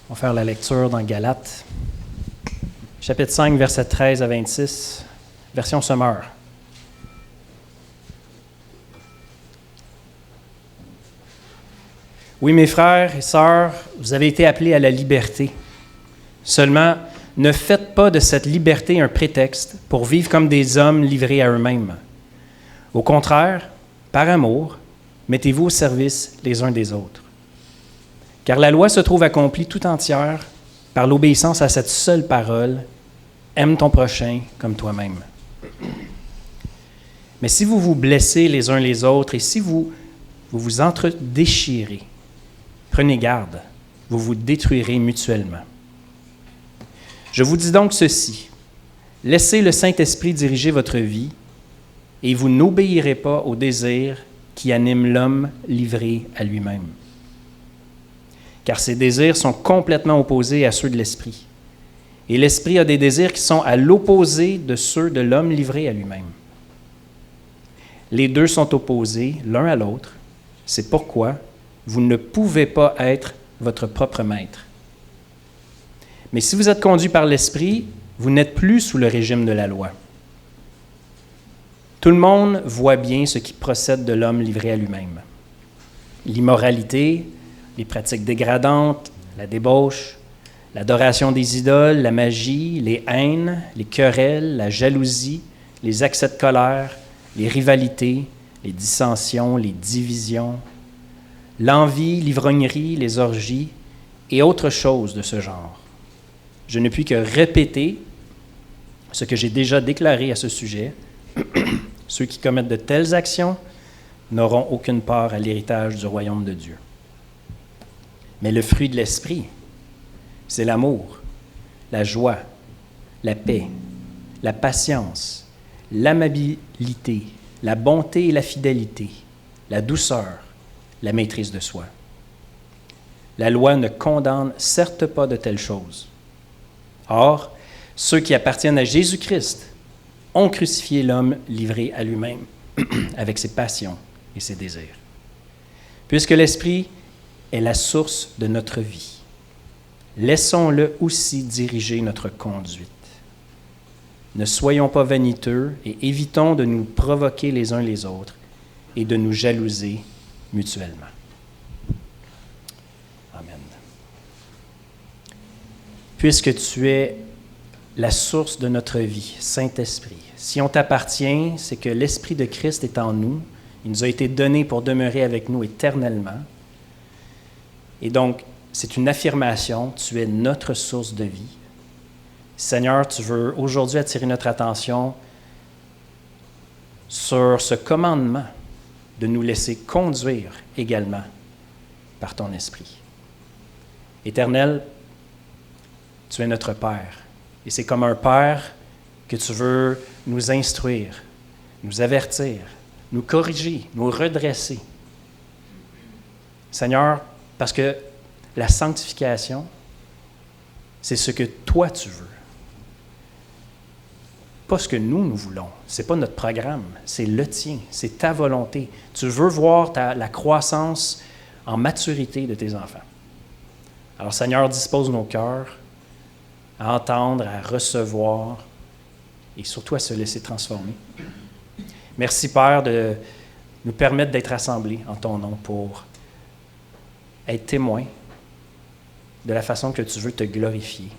On va faire la lecture dans Galates, chapitre 5, versets 13 à 26, version Semeur. Oui, mes frères et sœurs, vous avez été appelés à la liberté. Seulement, ne faites pas de cette liberté un prétexte pour vivre comme des hommes livrés à eux-mêmes. Au contraire, par amour, mettez-vous au service les uns des autres. Car la loi se trouve accomplie tout entière par l'obéissance à cette seule parole, « Aime ton prochain comme toi-même ». Mais si vous vous blessez les uns les autres et si vous vous entre-déchirez, prenez garde, vous vous détruirez mutuellement. Je vous dis donc ceci, laissez le Saint-Esprit diriger votre vie et vous n'obéirez pas aux désirs qui animent l'homme livré à lui-même. Car ces désirs sont complètement opposés à ceux de l'Esprit. Et l'Esprit a des désirs qui sont à l'opposé de ceux de l'homme livré à lui-même. Les deux sont opposés l'un à l'autre. C'est pourquoi vous ne pouvez pas être votre propre maître. Mais si vous êtes conduit par l'Esprit, vous n'êtes plus sous le régime de la loi. Tout le monde voit bien ce qui procède de l'homme livré à lui-même. L'immoralité, les pratiques dégradantes, la débauche, l'adoration des idoles, la magie, les haines, les querelles, la jalousie, les accès de colère, les rivalités, les dissensions, les divisions, l'envie, l'ivrognerie, les orgies et autres choses de ce genre. Je ne puis que répéter ce que j'ai déjà déclaré à ce sujet. Ceux qui commettent de telles actions n'auront aucune part à l'héritage du royaume de Dieu. Mais le fruit de l'Esprit, c'est l'amour, la joie, la paix, la patience, l'amabilité, la bonté et la fidélité, la douceur, la maîtrise de soi. La loi ne condamne certes pas de telles choses. Or, ceux qui appartiennent à Jésus-Christ ont crucifié l'homme livré à lui-même avec ses passions et ses désirs. Puisque l'Esprit est la source de notre vie, laissons-le aussi diriger notre conduite. Ne soyons pas vaniteux et évitons de nous provoquer les uns les autres et de nous jalouser mutuellement. Amen. Puisque tu es la source de notre vie, Saint-Esprit, si on t'appartient, c'est que l'Esprit de Christ est en nous. Il nous a été donné pour demeurer avec nous éternellement. Et donc, c'est une affirmation, tu es notre source de vie. Seigneur, tu veux aujourd'hui attirer notre attention sur ce commandement de nous laisser conduire également par ton Esprit. Éternel, tu es notre Père. Et c'est comme un Père que tu veux nous instruire, nous avertir, nous corriger, nous redresser. Seigneur, parce que la sanctification, c'est ce que toi tu veux. Pas ce que nous voulons. Ce n'est pas notre programme, c'est le tien, c'est ta volonté. Tu veux voir la croissance en maturité de tes enfants. Alors Seigneur, dispose nos cœurs à entendre, à recevoir et surtout à se laisser transformer. Merci Père de nous permettre d'être assemblés en ton nom pour être témoins de la façon que tu veux te glorifier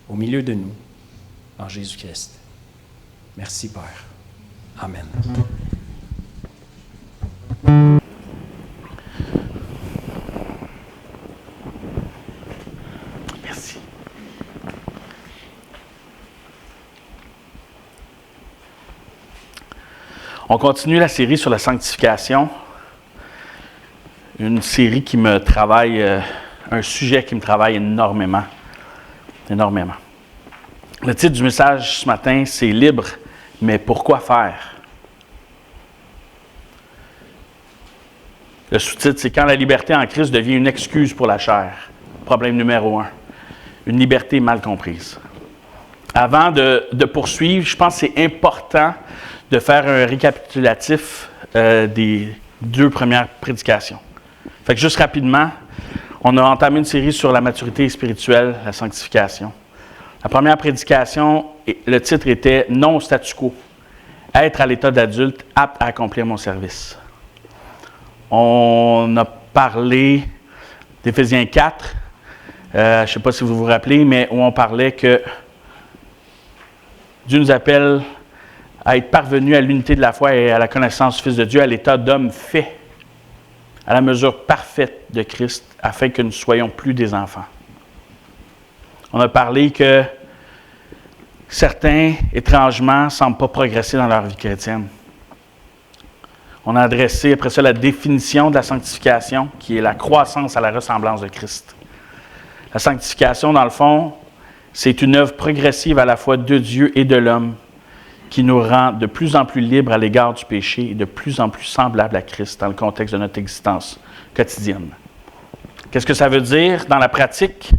au milieu de nous, en Jésus-Christ. Merci, Père. Amen. Merci. On continue la série sur la sanctification. Une série qui me travaille, un sujet qui me travaille énormément. Énormément. Le titre du message ce matin, c'est « Libre, mais pourquoi faire ?» Le sous-titre, c'est « Quand la liberté en Christ devient une excuse pour la chair ». Problème numéro 1. Une liberté mal comprise. Avant de poursuivre, je pense que c'est important de faire un récapitulatif des 2 premières prédications. Fait que juste rapidement, On a entamé une série sur la maturité spirituelle, la sanctification. La première prédication, le titre était « Non au statu quo ». Être à l'état d'adulte, apte à accomplir mon service. On a parlé d'Éphésiens 4, je ne sais pas si vous vous rappelez, mais où on parlait que Dieu nous appelle à être parvenus à l'unité de la foi et à la connaissance du Fils de Dieu, à l'état d'homme fait, à la mesure parfaite de Christ, afin que nous ne soyons plus des enfants. On a parlé que certains, étrangement, ne semblent pas progresser dans leur vie chrétienne. On a adressé après ça la définition de la sanctification, qui est la croissance à la ressemblance de Christ. La sanctification, dans le fond, c'est une œuvre progressive à la fois de Dieu et de l'homme, qui nous rend de plus en plus libres à l'égard du péché et de plus en plus semblables à Christ dans le contexte de notre existence quotidienne. Qu'est-ce que ça veut dire dans la pratique?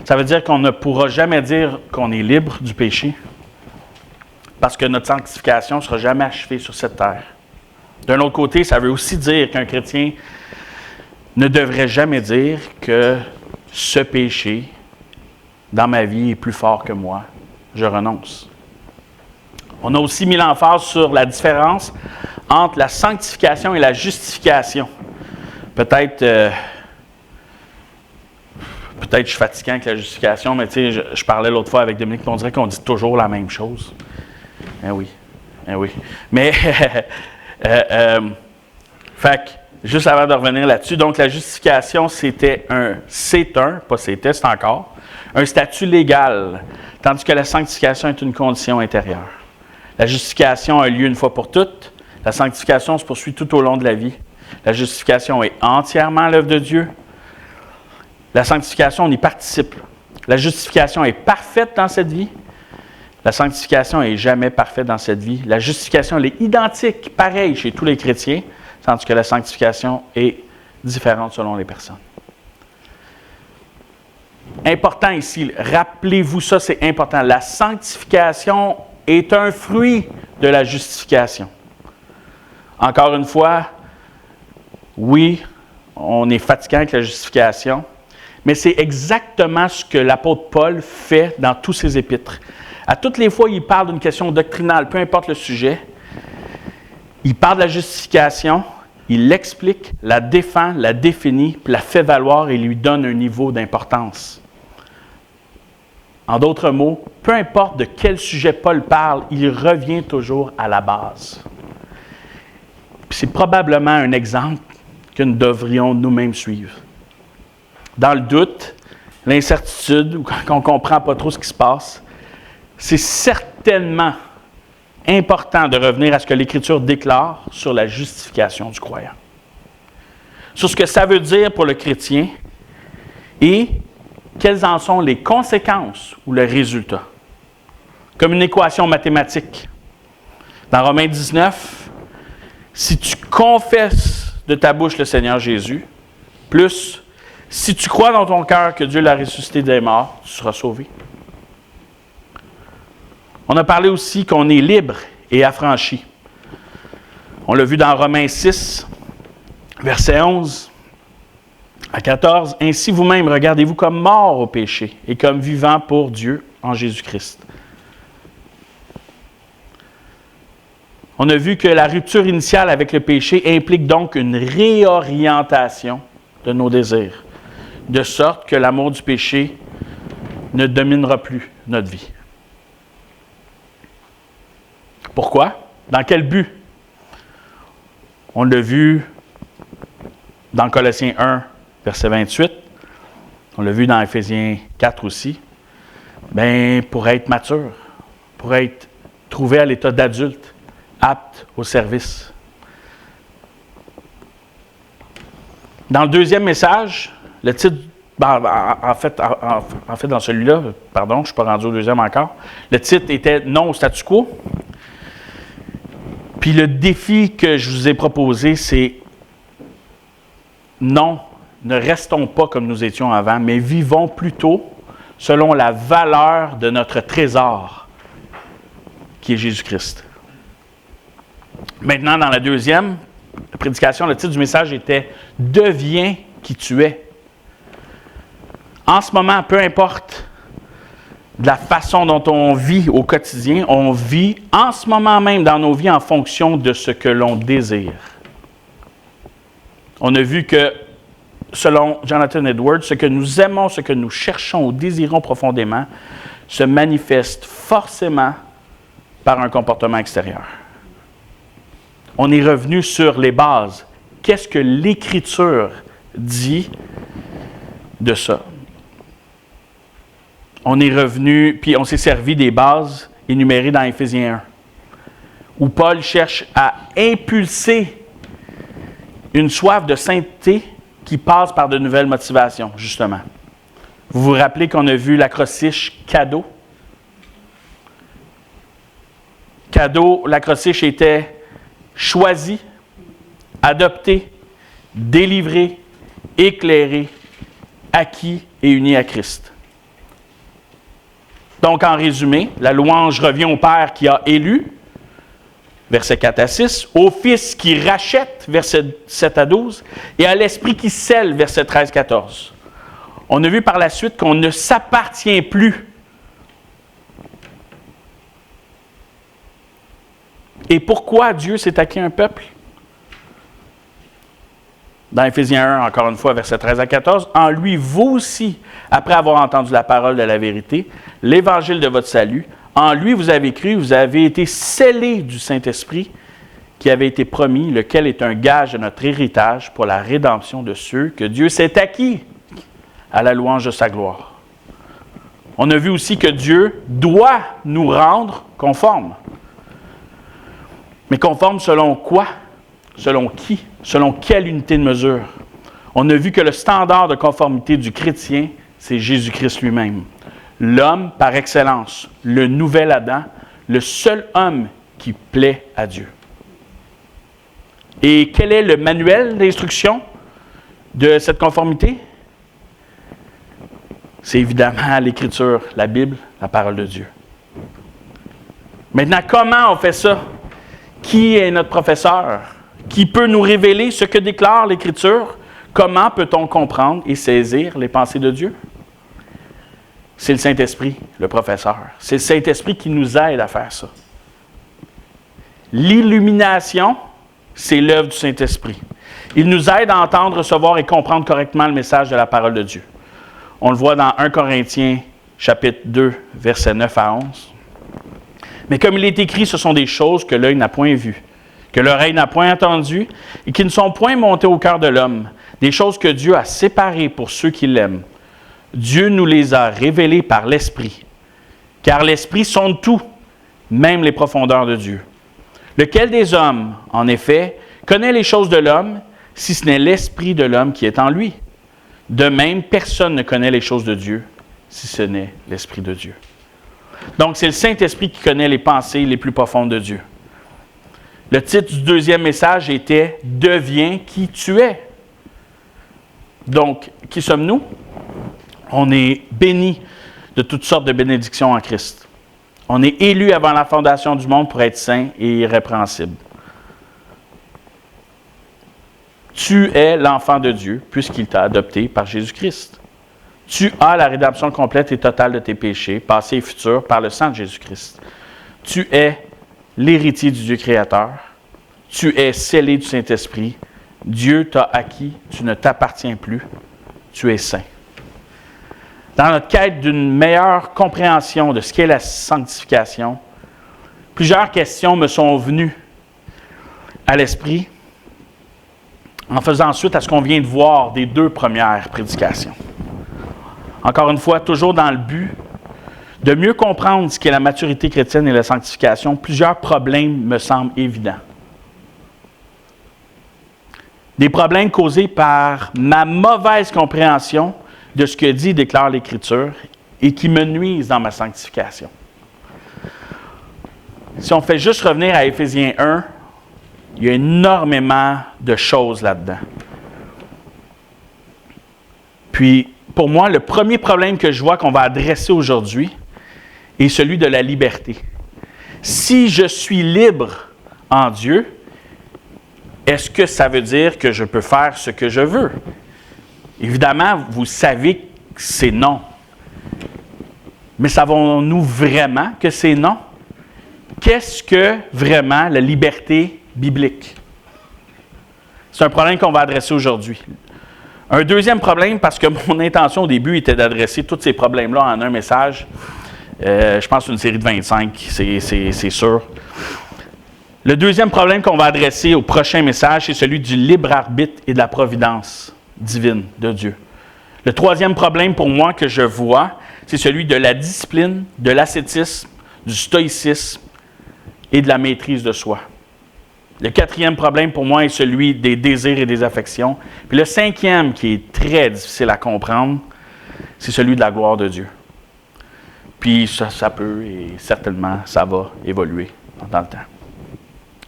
Ça veut dire qu'on ne pourra jamais dire qu'on est libre du péché parce que notre sanctification ne sera jamais achevée sur cette terre. D'un autre côté, ça veut aussi dire qu'un chrétien ne devrait jamais dire que ce péché dans ma vie est plus fort que moi, je renonce. On a aussi mis l'emphase sur la différence entre la sanctification et la justification. Peut-être je suis fatiguant avec la justification, mais tu sais, je parlais l'autre fois avec Dominique, on dirait qu'on dit toujours la même chose. Eh oui. Mais, fait que, juste avant de revenir là-dessus, donc la justification, c'est encore, un statut légal, tandis que la sanctification est une condition intérieure. La justification a lieu une fois pour toutes. La sanctification se poursuit tout au long de la vie. La justification est entièrement l'œuvre de Dieu. La sanctification, on y participe. La justification est parfaite dans cette vie. La sanctification n'est jamais parfaite dans cette vie. La justification, elle est identique, pareille chez tous les chrétiens, tandis que la sanctification est différente selon les personnes. Important ici, rappelez-vous ça, c'est important. La sanctification est un fruit de la justification. Encore une fois, oui, on est fatiguant avec la justification, mais c'est exactement ce que l'apôtre Paul fait dans tous ses épîtres. À toutes les fois, il parle d'une question doctrinale, peu importe le sujet. Il parle de la justification, il l'explique, la défend, la définit, puis la fait valoir et lui donne un niveau d'importance. En d'autres mots, peu importe de quel sujet Paul parle, il revient toujours à la base. Puis c'est probablement un exemple que nous devrions nous-mêmes suivre. Dans le doute, l'incertitude, ou quand on ne comprend pas trop ce qui se passe, c'est certainement important de revenir à ce que l'Écriture déclare sur la justification du croyant. Sur ce que ça veut dire pour le chrétien et quelles en sont les conséquences ou le résultat. Comme une équation mathématique. Dans Romains 19, si tu confesses de ta bouche le Seigneur Jésus, plus si tu crois dans ton cœur que Dieu l'a ressuscité des morts, tu seras sauvé. On a parlé aussi qu'on est libre et affranchi. On l'a vu dans Romains 6, verset 11 à 14. « Ainsi vous-même, regardez-vous comme morts au péché et comme vivants pour Dieu en Jésus-Christ. » On a vu que la rupture initiale avec le péché implique donc une réorientation de nos désirs, de sorte que l'amour du péché ne dominera plus notre vie. Pourquoi? Dans quel but? On l'a vu dans Colossiens 1, verset 28. On l'a vu dans Éphésiens 4 aussi. Bien, pour être mature, pour être trouvé à l'état d'adulte, apte au service. Dans le deuxième message, le titre, en fait, dans celui-là, pardon, je ne suis pas rendu au deuxième encore, le titre était « Non au statu quo ». Puis le défi que je vous ai proposé, c'est non, ne restons pas comme nous étions avant, mais vivons plutôt selon la valeur de notre trésor, qui est Jésus-Christ. Maintenant, dans la deuxième prédication, le titre du message était « Deviens qui tu es ». En ce moment, peu importe de la façon dont on vit au quotidien, on vit en ce moment même dans nos vies en fonction de ce que l'on désire. On a vu que, selon Jonathan Edwards, ce que nous aimons, ce que nous cherchons ou désirons profondément, se manifeste forcément par un comportement extérieur. On est revenu sur les bases. Qu'est-ce que l'Écriture dit de ça? On est revenu, puis on s'est servi des bases énumérées dans Éphésiens 1, où Paul cherche à impulser une soif de sainteté qui passe par de nouvelles motivations, justement. Vous vous rappelez qu'on a vu l'acrostiche cadeau? Cadeau, l'acrostiche était choisi, adopté, délivré, éclairé, acquis et uni à Christ. Donc, en résumé, la louange revient au Père qui a élu, versets 4 à 6, au Fils qui rachète, versets 7 à 12, et à l'Esprit qui scelle, versets 13 à 14. On a vu par la suite qu'on ne s'appartient plus. Et pourquoi Dieu s'est acquis un peuple? Dans Éphésiens 1, encore une fois, versets 13 à 14, « En lui, vous aussi, après avoir entendu la parole de la vérité, l'évangile de votre salut, en lui vous avez cru, vous avez été scellés du Saint-Esprit qui avait été promis, lequel est un gage de notre héritage pour la rédemption de ceux que Dieu s'est acquis à la louange de sa gloire. » On a vu aussi que Dieu doit nous rendre conformes. Mais conformes selon quoi? Selon qui? Selon quelle unité de mesure? On a vu que le standard de conformité du chrétien, c'est Jésus-Christ lui-même. L'homme par excellence, le nouvel Adam, le seul homme qui plaît à Dieu. Et quel est le manuel d'instruction de cette conformité? C'est évidemment l'Écriture, la Bible, la parole de Dieu. Maintenant, comment on fait ça? Qui est notre professeur? Qui peut nous révéler ce que déclare l'Écriture? Comment peut-on comprendre et saisir les pensées de Dieu? C'est le Saint-Esprit, le professeur. C'est le Saint-Esprit qui nous aide à faire ça. L'illumination, c'est l'œuvre du Saint-Esprit. Il nous aide à entendre, recevoir et comprendre correctement le message de la parole de Dieu. On le voit dans 1 Corinthiens, chapitre 2, versets 9 à 11. Mais comme il est écrit, ce sont des choses que l'œil n'a point vues, que l'oreille n'a point entendues, et qui ne sont point montées au cœur de l'homme, des choses que Dieu a séparées pour ceux qui l'aiment. Dieu nous les a révélées par l'Esprit, car l'Esprit sonde tout, même les profondeurs de Dieu. Lequel des hommes, en effet, connaît les choses de l'homme, si ce n'est l'Esprit de l'homme qui est en lui? De même, personne ne connaît les choses de Dieu, si ce n'est l'Esprit de Dieu. Donc, c'est le Saint-Esprit qui connaît les pensées les plus profondes de Dieu. Le titre du deuxième message était « Deviens qui tu es ». Donc, qui sommes-nous? On est bénis de toutes sortes de bénédictions en Christ. On est élus avant la fondation du monde pour être saints et irrépréhensibles. Tu es l'enfant de Dieu, puisqu'il t'a adopté par Jésus-Christ. Tu as la rédemption complète et totale de tes péchés, passés et futurs, par le sang de Jésus-Christ. Tu es l'héritier du Dieu créateur. Tu es scellé du Saint-Esprit. Dieu t'a acquis. Tu ne t'appartiens plus. Tu es saint. Dans notre quête d'une meilleure compréhension de ce qu'est la sanctification, plusieurs questions me sont venues à l'esprit en faisant suite à ce qu'on vient de voir des deux premières prédications. Encore une fois, toujours dans le but de mieux comprendre ce qu'est la maturité chrétienne et la sanctification, plusieurs problèmes me semblent évidents. Des problèmes causés par ma mauvaise compréhension de ce que dit et déclare l'Écriture et qui me nuisent dans ma sanctification. Si on fait juste revenir à Éphésiens 1, il y a énormément de choses là-dedans. Puis, pour moi, le premier problème que je vois qu'on va adresser aujourd'hui est celui de la liberté. Si je suis libre en Dieu, est-ce que ça veut dire que je peux faire ce que je veux? Évidemment, vous savez c'est non. Mais savons-nous vraiment que c'est non? Qu'est-ce que vraiment la liberté biblique? C'est un problème qu'on va adresser aujourd'hui. Un deuxième problème, parce que mon intention au début était d'adresser tous ces problèmes-là en un message. Je pense une série de 25, c'est sûr. Le deuxième problème qu'on va adresser au prochain message, c'est celui du libre arbitre et de la providence divine de Dieu. Le troisième problème pour moi que je vois, c'est celui de la discipline, de l'ascétisme, du stoïcisme et de la maîtrise de soi. Le quatrième problème pour moi est celui des désirs et des affections. Puis le cinquième, qui est très difficile à comprendre, c'est celui de la gloire de Dieu. Puis ça peut, et certainement, ça va évoluer dans le temps.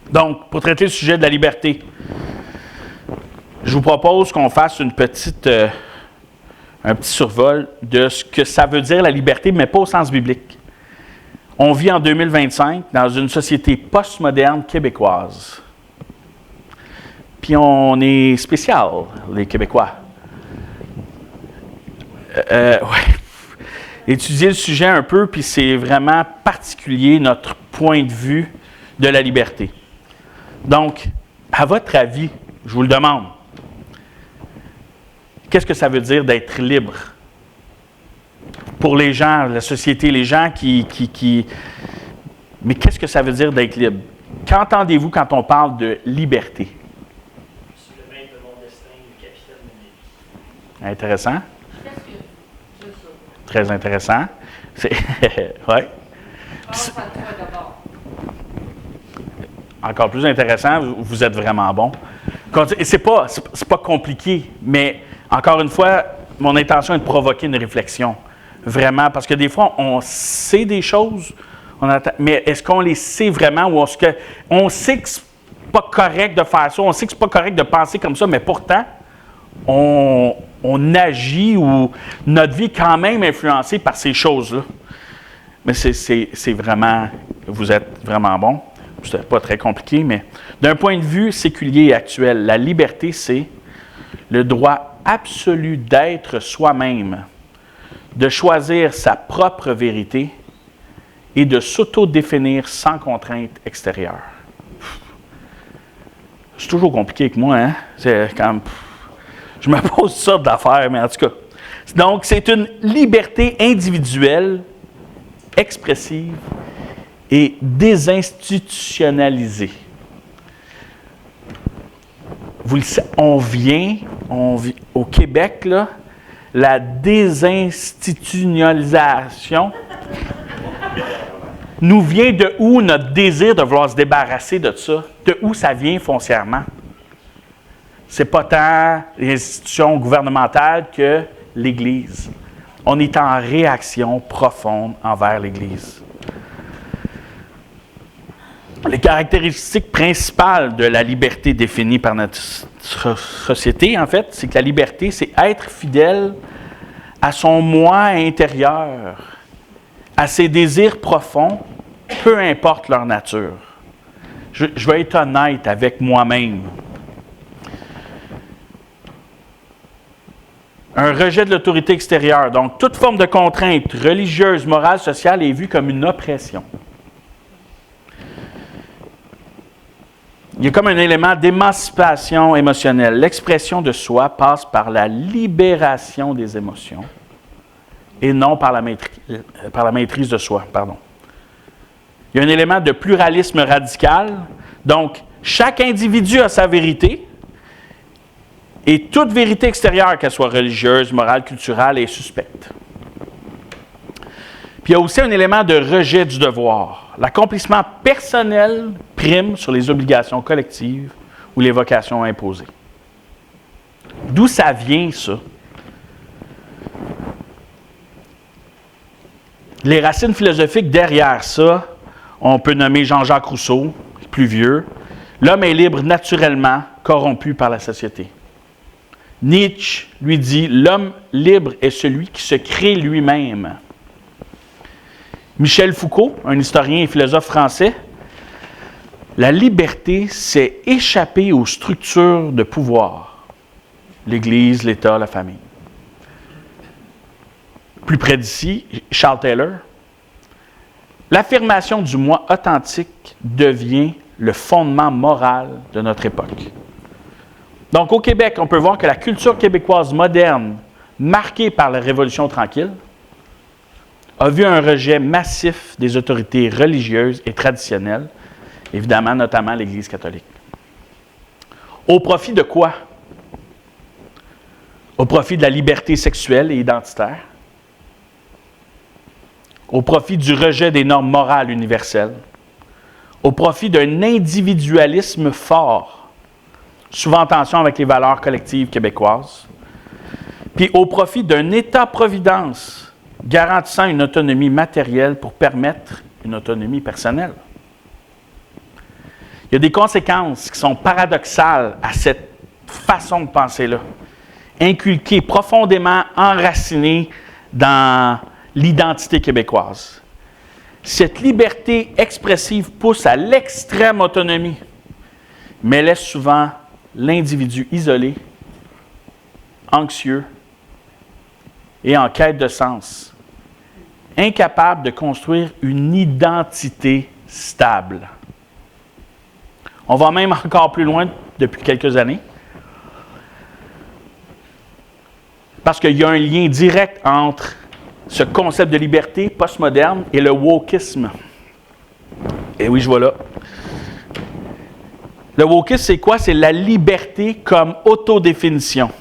Donc, pour traiter le sujet de la liberté, je vous propose qu'on fasse un petit survol de ce que ça veut dire la liberté, mais pas au sens biblique. On vit en 2025 dans une société postmoderne québécoise. Puis on est spécial, les Québécois. Ouais. Étudier le sujet un peu, puis c'est vraiment particulier notre point de vue de la liberté. Donc, à votre avis, je vous le demande, qu'est-ce que ça veut dire d'être libre? Pour les gens, la société, les gens qui... Mais qu'est-ce que ça veut dire d'être libre? Qu'entendez-vous quand on parle de liberté? Je suis le maître de mon destin, le capitaine de ma vie. Intéressant. Qu'est-ce que c'est ça? Très intéressant. Ouais. Pense à toi d'abord. Encore plus intéressant, vous êtes vraiment bon. C'est pas compliqué, mais encore une fois, mon intention est de provoquer une réflexion. Vraiment, parce que des fois, on sait des choses, mais est-ce qu'on les sait vraiment ou est-ce qu'on sait que c'est pas correct de faire ça, on sait que c'est pas correct de penser comme ça, mais pourtant, on agit ou notre vie est quand même influencée par ces choses-là. Mais c'est vraiment, vous êtes vraiment bon. C'est pas très compliqué, mais d'un point de vue séculier et actuel, la liberté, c'est le droit absolu d'être soi-même, de choisir sa propre vérité et de s'auto-définir sans contrainte extérieure. C'est toujours compliqué avec moi, hein? C'est comme... Je me pose toutes sortes d'affaires, mais en tout cas. Donc, c'est une liberté individuelle, expressive et désinstitutionnalisée. Vous le savez, on vit au Québec, là, la désinstitutionnalisation nous vient de où notre désir de vouloir se débarrasser de ça? De où ça vient foncièrement? C'est pas tant les institutions gouvernementales que l'Église. On est en réaction profonde envers l'Église. Les caractéristiques principales de la liberté définie par notre société, en fait, c'est que la liberté, c'est être fidèle à son moi intérieur, à ses désirs profonds, peu importe leur nature. Je vais être honnête avec moi-même. Un rejet de l'autorité extérieure, donc toute forme de contrainte religieuse, morale, sociale est vue comme une oppression. Il y a comme un élément d'émancipation émotionnelle. L'expression de soi passe par la libération des émotions et non par la maîtrise de soi. Pardon. Il y a un élément de pluralisme radical. Donc, chaque individu a sa vérité et toute vérité extérieure, qu'elle soit religieuse, morale, culturelle, est suspecte. Puis il y a aussi un élément de rejet du devoir. L'accomplissement personnel prime sur les obligations collectives ou les vocations imposées. D'où ça vient, ça? Les racines philosophiques derrière ça, on peut nommer Jean-Jacques Rousseau, plus vieux. L'homme est libre naturellement, corrompu par la société. Nietzsche lui dit, l'homme libre est celui qui se crée lui-même. Michel Foucault, un historien et philosophe français, la liberté, c'est échapper aux structures de pouvoir, l'Église, l'État, la famille. plus près d'ici, Charles Taylor, l'affirmation du moi authentique devient le fondement moral de notre époque. Donc, au Québec, on peut voir que la culture québécoise moderne, marquée par la Révolution tranquille, a vu un rejet massif des autorités religieuses et traditionnelles, évidemment, notamment l'Église catholique. Au profit de quoi? Au profit de la liberté sexuelle et identitaire, au profit du rejet des normes morales universelles, au profit d'un individualisme fort, souvent en tension avec les valeurs collectives québécoises, puis au profit d'un État-providence garantissant une autonomie matérielle pour permettre une autonomie personnelle. Il y a des conséquences qui sont paradoxales à cette façon de penser-là, inculquée, profondément enracinée dans l'identité québécoise. Cette liberté expressive pousse à l'extrême autonomie, mais laisse souvent l'individu isolé, anxieux et en quête de sens, incapable de construire une identité stable. On va même encore plus loin depuis quelques années, parce qu'il y a un lien direct entre ce concept de liberté postmoderne et le wokisme. Et oui, je vois là. Le wokisme, c'est quoi? C'est la liberté comme autodéfinition.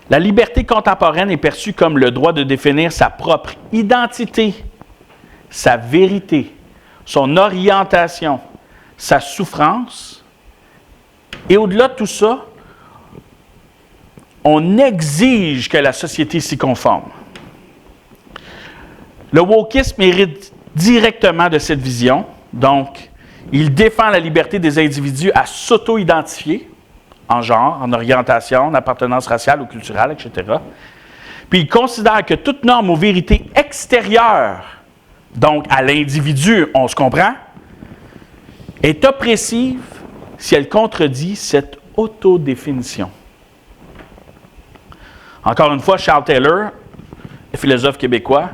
La liberté contemporaine est perçue comme le droit de définir sa propre identité, sa vérité, son orientation, sa souffrance. Et au-delà de tout ça, on exige que la société s'y conforme. Le wokisme hérite directement de cette vision. Donc, il défend la liberté des individus à s'auto-identifier en genre, en orientation, en appartenance raciale ou culturelle, etc. Puis il considère que toute norme ou vérité extérieure, donc à l'individu, on se comprend, est oppressive si elle contredit cette autodéfinition. Encore une fois, Charles Taylor, le philosophe québécois,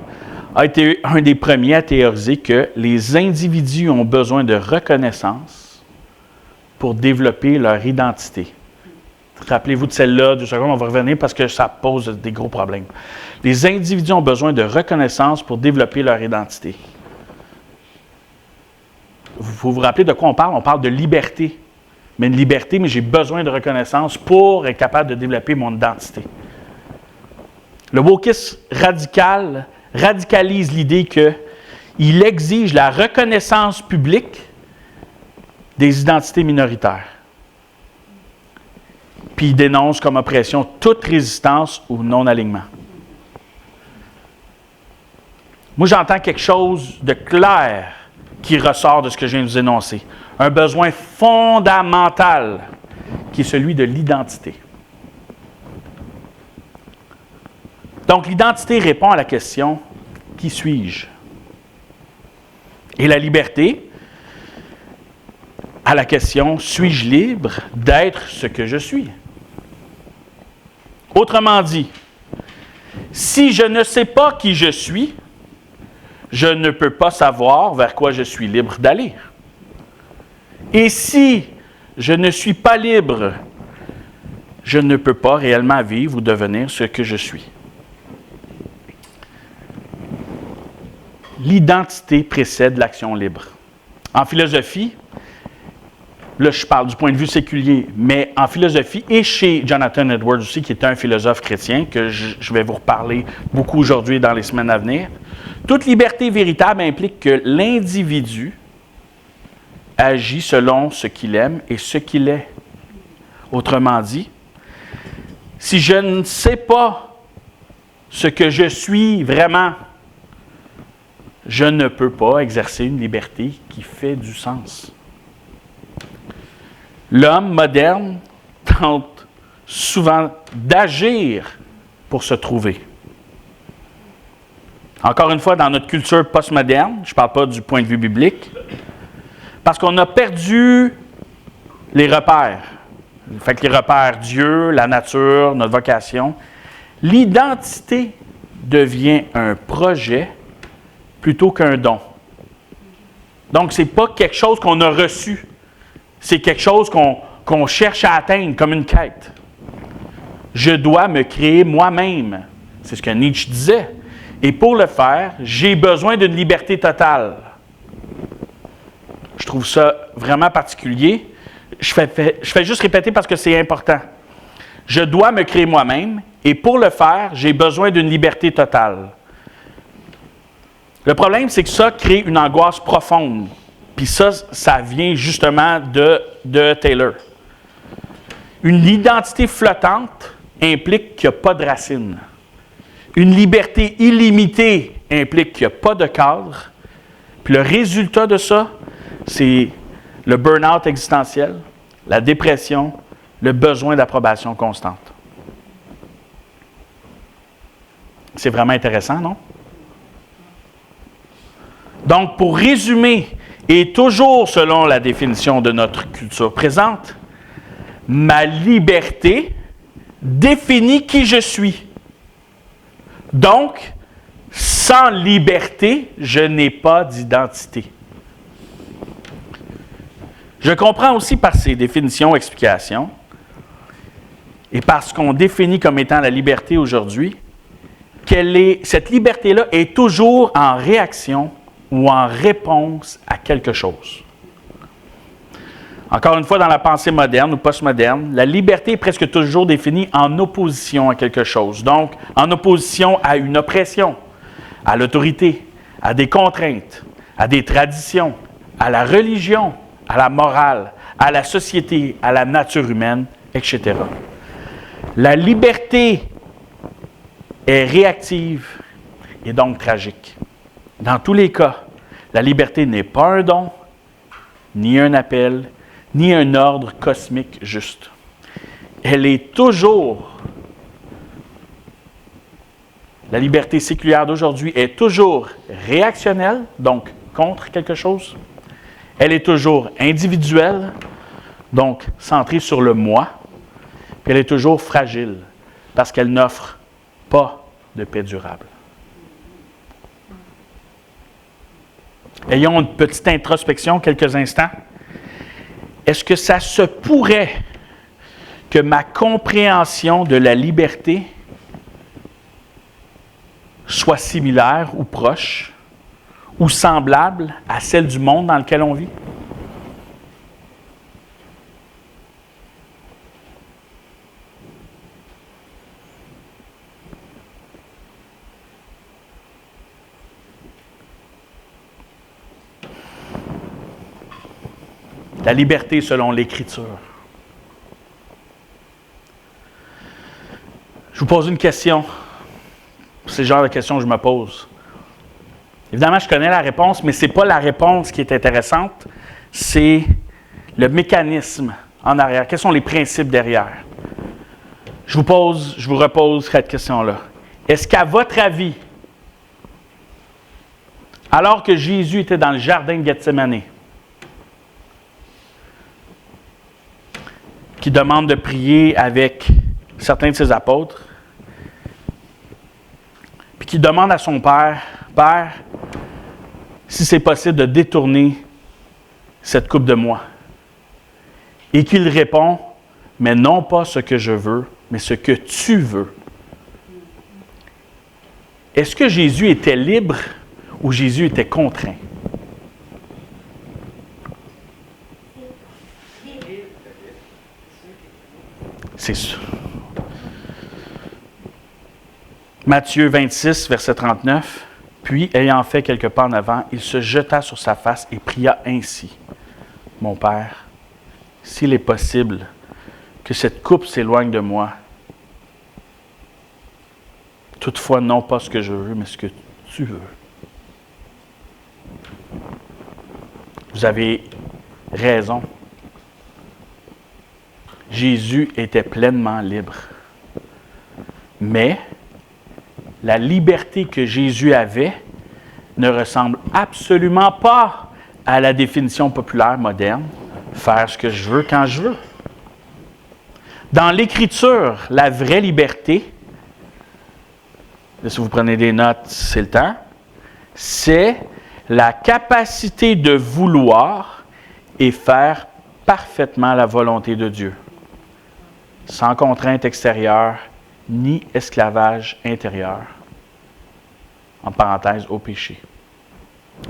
a été un des premiers à théoriser que les individus ont besoin de reconnaissance pour développer leur identité. Rappelez-vous de celle-là, 2 secondes, on va revenir parce que ça pose des gros problèmes. Les individus ont besoin de reconnaissance pour développer leur identité. Vous vous rappelez de quoi on parle? On parle de liberté. Mais une liberté, mais j'ai besoin de reconnaissance pour être capable de développer mon identité. Le wokisme radicalise l'idée qu'il exige la reconnaissance publique des identités minoritaires. Puis il dénonce comme oppression toute résistance ou non-alignement. Moi, j'entends quelque chose de clair qui ressort de ce que je viens de vous énoncer. Un besoin fondamental qui est celui de l'identité. Donc, l'identité répond à la question « Qui suis-je? » Et la liberté à la question « Suis-je libre d'être ce que je suis? » Autrement dit, si je ne sais pas qui je suis, je ne peux pas savoir vers quoi je suis libre d'aller. Et si je ne suis pas libre, je ne peux pas réellement vivre ou devenir ce que je suis. L'identité précède l'action libre. En philosophie, là je parle du point de vue séculier, mais en philosophie et chez Jonathan Edwards aussi, qui est un philosophe chrétien, que je vais vous reparler beaucoup aujourd'hui et dans les semaines à venir, toute liberté véritable implique que l'individu agit selon ce qu'il aime et ce qu'il est. Autrement dit, si je ne sais pas ce que je suis vraiment, je ne peux pas exercer une liberté qui fait du sens. L'homme moderne tente souvent d'agir pour se trouver. Encore une fois, dans notre culture postmoderne, je ne parle pas du point de vue biblique, parce qu'on a perdu les repères. Fait que les repères, Dieu, la nature, notre vocation. L'identité devient un projet plutôt qu'un don. Donc, ce n'est pas quelque chose qu'on a reçu. C'est quelque chose qu'on cherche à atteindre comme une quête. Je dois me créer moi-même. C'est ce que Nietzsche disait. Et pour le faire, j'ai besoin d'une liberté totale. Je trouve ça vraiment particulier. Je fais juste répéter parce que c'est important. Je dois me créer moi-même et pour le faire, j'ai besoin d'une liberté totale. Le problème, c'est que ça crée une angoisse profonde. Puis ça vient justement de Taylor. Une identité flottante implique qu'il n'y a pas de racines. Une liberté illimitée implique qu'il n'y a pas de cadre. Puis le résultat de ça, c'est le burn-out existentiel, la dépression, le besoin d'approbation constante. C'est vraiment intéressant, non? Donc, pour résumer, et toujours selon la définition de notre culture présente, ma liberté définit qui je suis. Donc, sans liberté, je n'ai pas d'identité. Je comprends aussi par ces définitions, explications, et par ce qu'on définit comme étant la liberté aujourd'hui, cette liberté-là est toujours en réaction ou en réponse à quelque chose. Encore une fois, dans la pensée moderne ou postmoderne, la liberté est presque toujours définie en opposition à quelque chose. Donc, en opposition à une oppression, à l'autorité, à des contraintes, à des traditions, à la religion, à la morale, à la société, à la nature humaine, etc. La liberté est réactive et donc tragique. Dans tous les cas, la liberté n'est pas un don, ni un appel, ni un ordre cosmique juste. Elle est toujours, la liberté séculaire d'aujourd'hui est toujours réactionnelle, donc contre quelque chose. Elle est toujours individuelle, donc centrée sur le moi. Puis elle est toujours fragile, parce qu'elle n'offre pas de paix durable. Ayons une petite introspection, quelques instants. Est-ce que ça se pourrait que ma compréhension de la liberté soit similaire ou proche ou semblable à celle du monde dans lequel on vit? La liberté selon l'Écriture. Je vous pose une question. C'est le genre de question que je me pose. Évidemment, je connais la réponse, mais ce n'est pas la réponse qui est intéressante, c'est le mécanisme en arrière. Quels sont les principes derrière? Je vous repose cette question-là. Est-ce qu'à votre avis, alors que Jésus était dans le jardin de Gethsémani, qui demande de prier avec certains de ses apôtres, puis qui demande à son Père, « Père, si c'est possible de détourner cette coupe de moi. » Et qu'il répond, « Mais non pas ce que je veux, mais ce que tu veux. » Est-ce que Jésus était libre ou Jésus était contraint? C'est sûr. Matthieu 26, verset 39. Puis, ayant fait quelques pas en avant, il se jeta sur sa face et pria ainsi. « Mon Père, s'il est possible que cette coupe s'éloigne de moi, toutefois non pas ce que je veux, mais ce que tu veux. » Vous avez raison. Jésus était pleinement libre. Mais la liberté que Jésus avait ne ressemble absolument pas à la définition populaire moderne, faire ce que je veux quand je veux. Dans l'Écriture, la vraie liberté là, si vous prenez des notes, c'est le temps, c'est la capacité de vouloir et faire parfaitement la volonté de Dieu, sans contrainte extérieure ni esclavage intérieur, en parenthèse, au péché.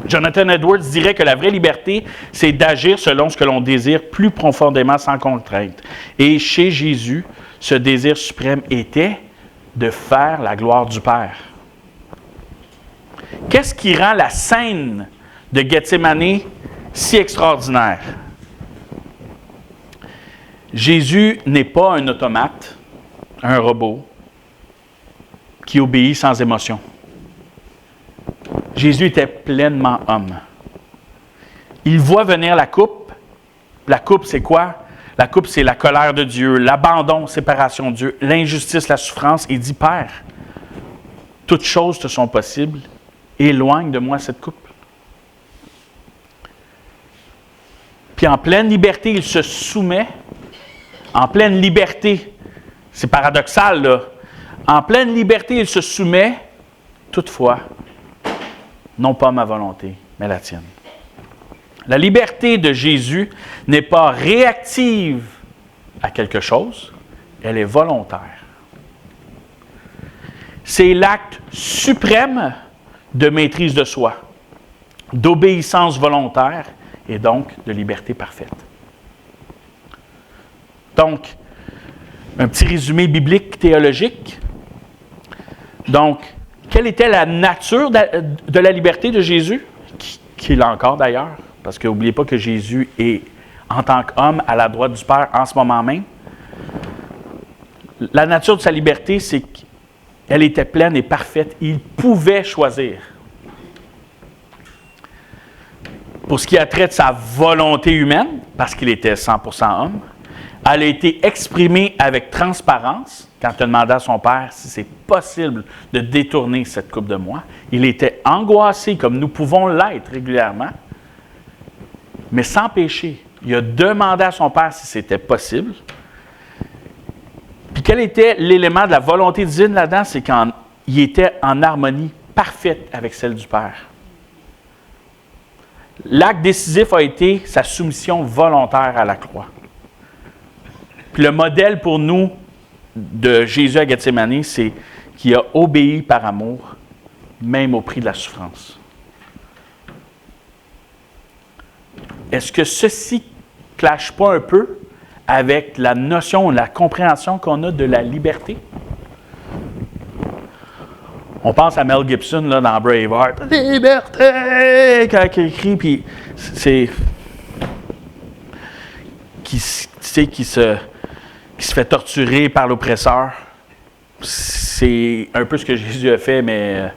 Jonathan Edwards dirait que la vraie liberté, c'est d'agir selon ce que l'on désire plus profondément sans contrainte. Et chez Jésus, ce désir suprême était de faire la gloire du Père. Qu'est-ce qui rend la scène de Gethsémani si extraordinaire? Jésus n'est pas un automate, un robot, qui obéit sans émotion. Jésus était pleinement homme. Il voit venir la coupe. La coupe, c'est quoi? La coupe, c'est la colère de Dieu, l'abandon, séparation de Dieu, l'injustice, la souffrance. Il dit, Père, toutes choses te sont possibles. Éloigne de moi cette coupe. Puis en pleine liberté, il se soumet. En pleine liberté, c'est paradoxal, là. En pleine liberté, il se soumet, toutefois, non pas ma volonté, mais la tienne. La liberté de Jésus n'est pas réactive à quelque chose, elle est volontaire. C'est l'acte suprême de maîtrise de soi, d'obéissance volontaire et donc de liberté parfaite. Donc, un petit résumé biblique, théologique. Donc, quelle était la nature de la liberté de Jésus? Qui l'a encore d'ailleurs, parce que n'oubliez pas que Jésus est, en tant qu'homme, à la droite du Père en ce moment même. La nature de sa liberté, c'est qu'elle était pleine et parfaite. Il pouvait choisir. Pour ce qui a trait de sa volonté humaine, parce qu'il était 100% homme, elle a été exprimée avec transparence quand il a demandé à son Père si c'est possible de détourner cette coupe de moi. Il était angoissé comme nous pouvons l'être régulièrement, mais sans péché. Il a demandé à son Père si c'était possible. Puis quel était l'élément de la volonté divine là-dedans? C'est qu'il était en harmonie parfaite avec celle du Père. L'acte décisif a été sa soumission volontaire à la croix. Puis le modèle pour nous de Jésus à Gethsémani, c'est qu'il a obéi par amour, même au prix de la souffrance. Est-ce que ceci ne clash pas un peu avec la notion, la compréhension qu'on a de la liberté? On pense à Mel Gibson là, dans Braveheart. « Liberté! » Quand il écrit, puis c'est... qui se fait torturer par l'oppresseur. C'est un peu ce que Jésus a fait, mais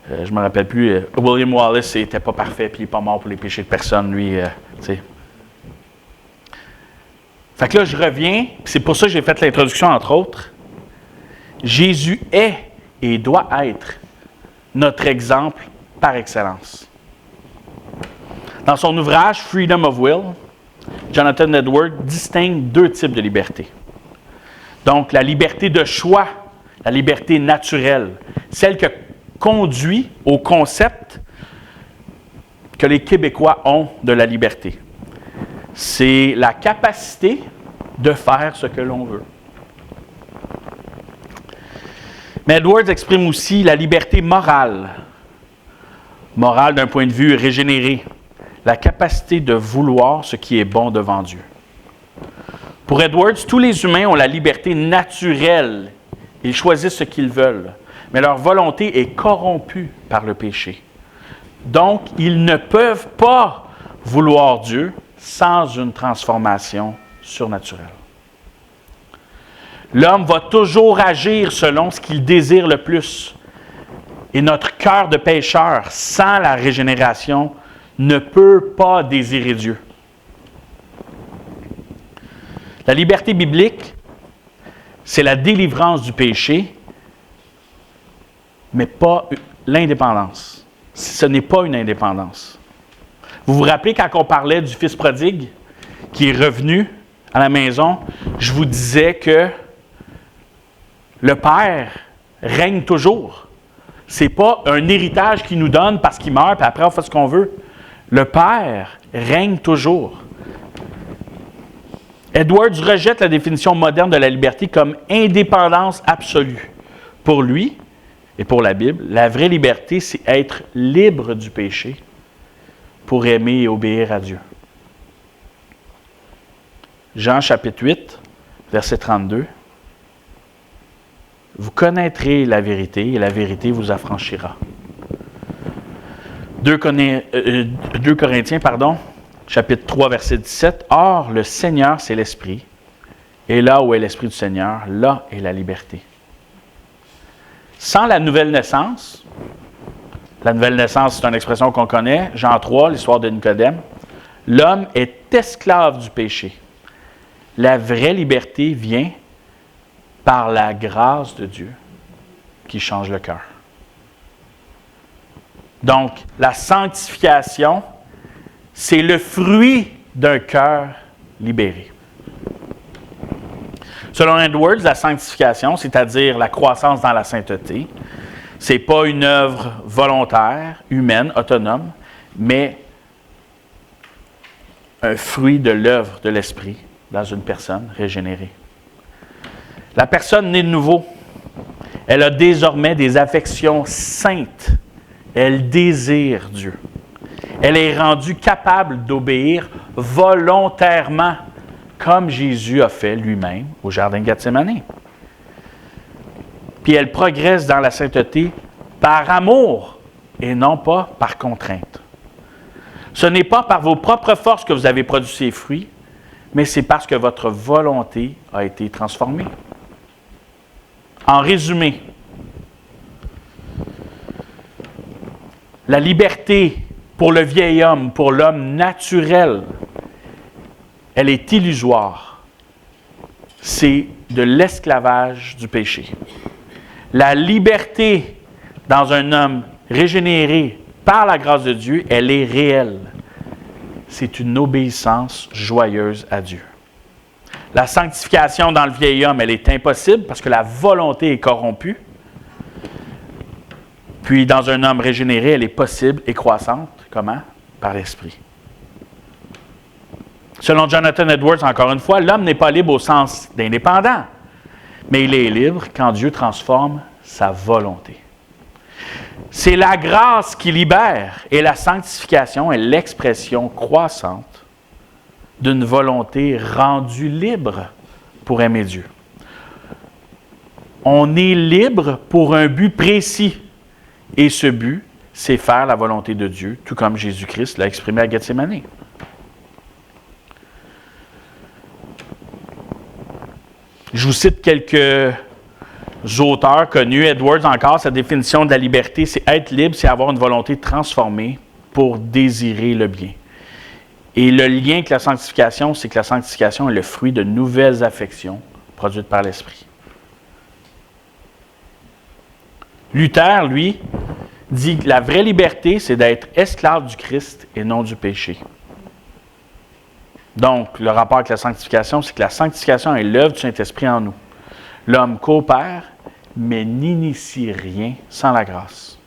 je ne me rappelle plus. William Wallace n'était pas parfait, puis il n'est pas mort pour les péchés de personne, lui. Fait que là, je reviens, c'est pour ça que j'ai fait l'introduction, entre autres. Jésus est et doit être notre exemple par excellence. Dans son ouvrage « Freedom of Will », Jonathan Edwards distingue deux types de liberté. Donc, la liberté de choix, la liberté naturelle, celle qui conduit au concept que les Québécois ont de la liberté. C'est la capacité de faire ce que l'on veut. Mais Edwards exprime aussi la liberté morale. Morale d'un point de vue régénéré. La capacité de vouloir ce qui est bon devant Dieu. Pour Edwards, tous les humains ont la liberté naturelle. Ils choisissent ce qu'ils veulent. Mais leur volonté est corrompue par le péché. Donc, ils ne peuvent pas vouloir Dieu sans une transformation surnaturelle. L'homme va toujours agir selon ce qu'il désire le plus. Et notre cœur de pécheur, sans la régénération, ne peut pas désirer Dieu. La liberté biblique, c'est la délivrance du péché, mais pas l'indépendance. Ce n'est pas une indépendance. Vous vous rappelez quand on parlait du fils prodigue qui est revenu à la maison, je vous disais que le Père règne toujours. Ce n'est pas un héritage qu'il nous donne parce qu'il meurt, puis après on fait ce qu'on veut. Le Père règne toujours. Edwards rejette la définition moderne de la liberté comme indépendance absolue. Pour lui et pour la Bible, la vraie liberté, c'est être libre du péché pour aimer et obéir à Dieu. Jean chapitre 8, verset 32. Vous connaîtrez la vérité et la vérité vous affranchira. 2 Corinthiens, chapitre 3, verset 17. Or, le Seigneur, c'est l'Esprit. Et là où est l'Esprit du Seigneur, là est la liberté. Sans la nouvelle naissance, la nouvelle naissance, c'est une expression qu'on connaît, Jean 3, l'histoire de Nicodème, l'homme est esclave du péché. La vraie liberté vient par la grâce de Dieu qui change le cœur. Donc, la sanctification, c'est le fruit d'un cœur libéré. Selon Edwards, la sanctification, c'est-à-dire la croissance dans la sainteté, ce n'est pas une œuvre volontaire, humaine, autonome, mais un fruit de l'œuvre de l'Esprit dans une personne régénérée. La personne née de nouveau, elle a désormais des affections saintes. Elle désire Dieu. Elle est rendue capable d'obéir volontairement, comme Jésus a fait lui-même au jardin de Gethsémani. Puis elle progresse dans la sainteté par amour et non pas par contrainte. Ce n'est pas par vos propres forces que vous avez produit ces fruits, mais c'est parce que votre volonté a été transformée. En résumé, la liberté pour le vieil homme, pour l'homme naturel, elle est illusoire. C'est de l'esclavage du péché. La liberté dans un homme régénéré par la grâce de Dieu, elle est réelle. C'est une obéissance joyeuse à Dieu. La sanctification dans le vieil homme, elle est impossible parce que la volonté est corrompue. Puis dans un homme régénéré, elle est possible et croissante. Comment? Par l'Esprit. Selon Jonathan Edwards, encore une fois, l'homme n'est pas libre au sens d'indépendant, mais il est libre quand Dieu transforme sa volonté. C'est la grâce qui libère et la sanctification est l'expression croissante d'une volonté rendue libre pour aimer Dieu. On est libre pour un but précis et ce but, c'est faire la volonté de Dieu, tout comme Jésus-Christ l'a exprimé à Gethsémani. Je vous cite quelques auteurs connus. Edwards, encore, sa définition de la liberté, c'est être libre, c'est avoir une volonté transformée pour désirer le bien. Et le lien avec la sanctification, c'est que la sanctification est le fruit de nouvelles affections produites par l'Esprit. Luther, lui, dit que la vraie liberté, c'est d'être esclave du Christ et non du péché. Donc, le rapport avec la sanctification, c'est que la sanctification est l'œuvre du Saint-Esprit en nous. L'homme coopère, mais n'initie rien sans la grâce.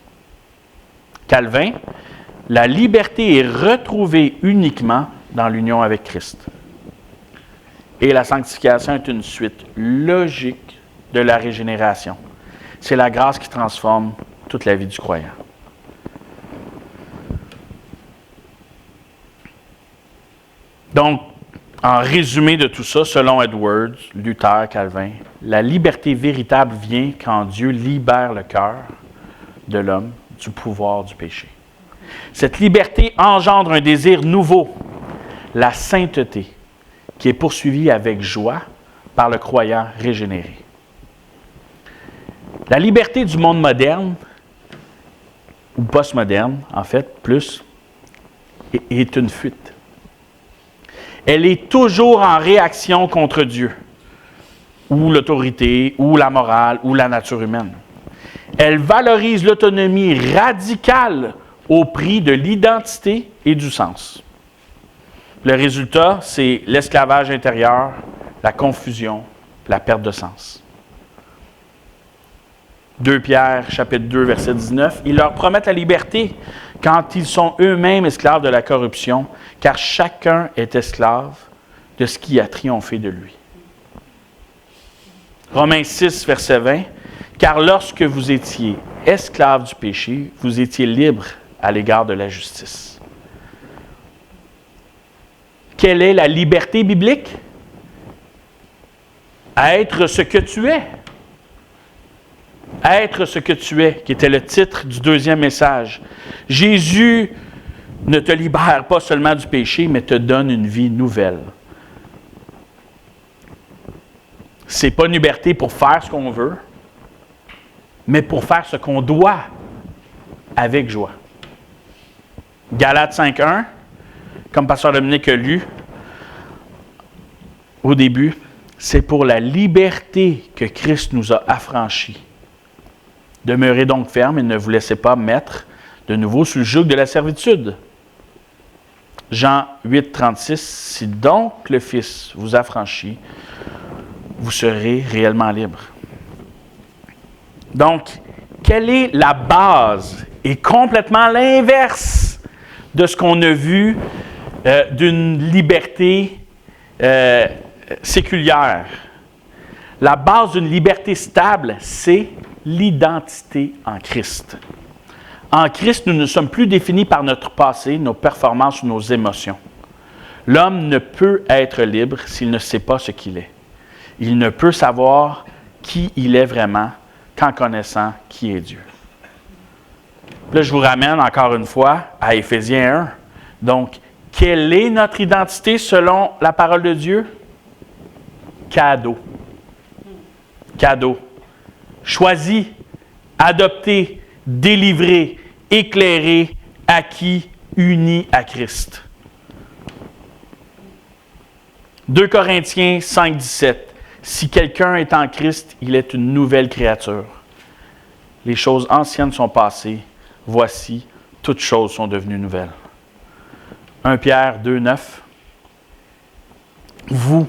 Calvin, la liberté est retrouvée uniquement dans l'union avec Christ. Et la sanctification est une suite logique de la régénération. C'est la grâce qui transforme toute la vie du croyant. Donc, en résumé de tout ça, selon Edwards, Luther, Calvin, la liberté véritable vient quand Dieu libère le cœur de l'homme du pouvoir du péché. Cette liberté engendre un désir nouveau, la sainteté, qui est poursuivie avec joie par le croyant régénéré. La liberté du monde moderne, ou postmoderne, en fait, plus, est une fuite. Elle est toujours en réaction contre Dieu, ou l'autorité, ou la morale, ou la nature humaine. Elle valorise l'autonomie radicale au prix de l'identité et du sens. Le résultat, c'est l'esclavage intérieur, la confusion, la perte de sens. 2 Pierre, chapitre 2, verset 19. Ils leur promettent la liberté quand ils sont eux-mêmes esclaves de la corruption, car chacun est esclave de ce qui a triomphé de lui. Romains 6, verset 20. Car lorsque vous étiez esclaves du péché, vous étiez libres à l'égard de la justice. Quelle est la liberté biblique? Être ce que tu es. Être ce que tu es, qui était le titre du deuxième message. Jésus ne te libère pas seulement du péché, mais te donne une vie nouvelle. Ce n'est pas une liberté pour faire ce qu'on veut, mais pour faire ce qu'on doit avec joie. Galates 5.1, comme Pasteur Dominique a lu au début, c'est pour la liberté que Christ nous a affranchis. Demeurez donc fermes et ne vous laissez pas mettre de nouveau sous le joug de la servitude. Jean 8.36, si donc le Fils vous affranchit, vous serez réellement libre. Donc, quelle est la base et complètement l'inverse de ce qu'on a vu d'une liberté séculière? La base d'une liberté stable, c'est l'identité en Christ. En Christ, nous ne sommes plus définis par notre passé, nos performances ou nos émotions. L'homme ne peut être libre s'il ne sait pas ce qu'il est. Il ne peut savoir qui il est vraiment qu'en connaissant qui est Dieu. Là, je vous ramène encore une fois à Éphésiens 1. Donc, quelle est notre identité selon la parole de Dieu? Cadeau. Cadeau. Choisi, adopté, délivré, éclairé, acquis, uni à Christ. 2 Corinthiens 5, 17. Si quelqu'un est en Christ, il est une nouvelle créature. Les choses anciennes sont passées. Voici, toutes choses sont devenues nouvelles. 1 Pierre 2, 9. Vous,